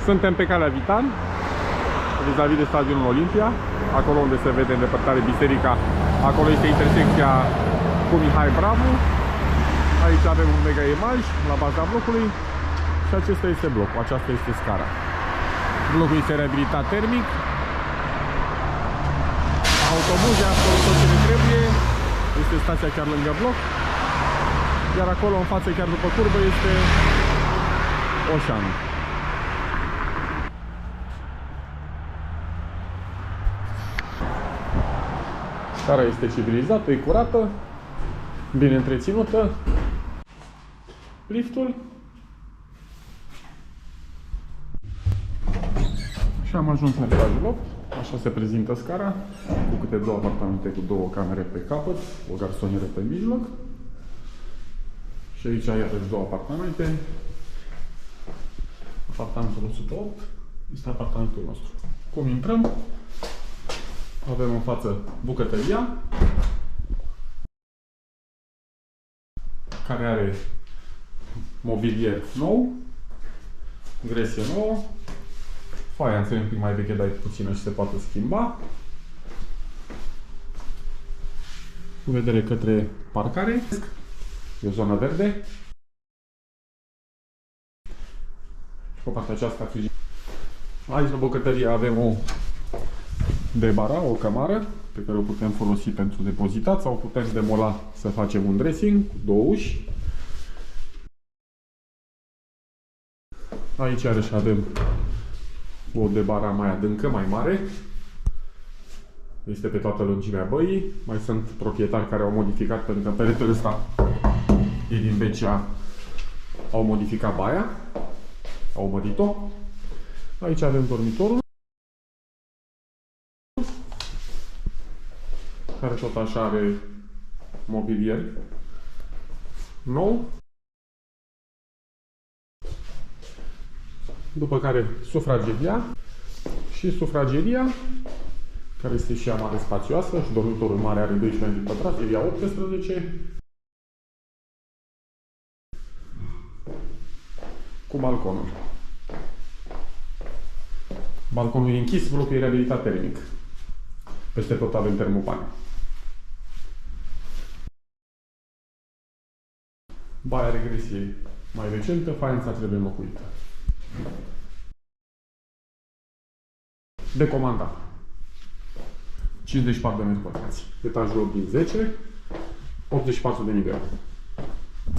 Suntem pe calea Vitan, vis-a-vis de stadionul Olimpia, acolo unde se vede în depărtare biserica. Acolo este intersecția cu Mihai Bravu. Aici avem un mega imaj la baza blocului și acesta este blocul, aceasta este scara. Blocul este reabilitat termic. Autobuze, absolut tot ce ne trebuie. Este stația chiar lângă bloc. Iar acolo în față, chiar după curbă, este Oșan. Scara este civilizată, e curată, bine întreținută. Liftul. Și am ajuns în etajul 8. Așa se prezintă scara, cu câte două apartamente cu două camere pe capăt, o garsonieră pe mijloc. Și aici iarăși două apartamente. Apartamentul 108 este apartamentul nostru. Cum intrăm? Avem în față bucătăria, care are mobilier nou, gresie nouă, faianță un pic mai veche, dar e puțină și se poate schimba. Cu vedere către parcare, e o zonă verde. Și pe partea aceasta frigidă. Aici la bucătărie avem o debara, o cămară, pe care o putem folosi pentru depozitat sau putem demola să facem un dressing cu două uși. Aici iarăși avem o debara mai adâncă, mai mare. Este pe toată lungimea băii. Mai sunt proprietari care au modificat, pentru că peretele ăsta e din BCA. Au modificat baia, au mărit-o. Aici avem dormitorul, care tot așa are mobilier nou. După care sufrageria și sufrageria, care este și ea mare spațioasă și dormitorul mare are 12 metri pătrați, ea 18. Cu balconul. Balconul e închis, blocul e reabilitat termic. Peste tot avem termopane. Baia regresie mai recentă, faianța trebuie înlocuită. De comandat. 54 de metri pătrați. Etajul 8 din 10, 84 de nivel.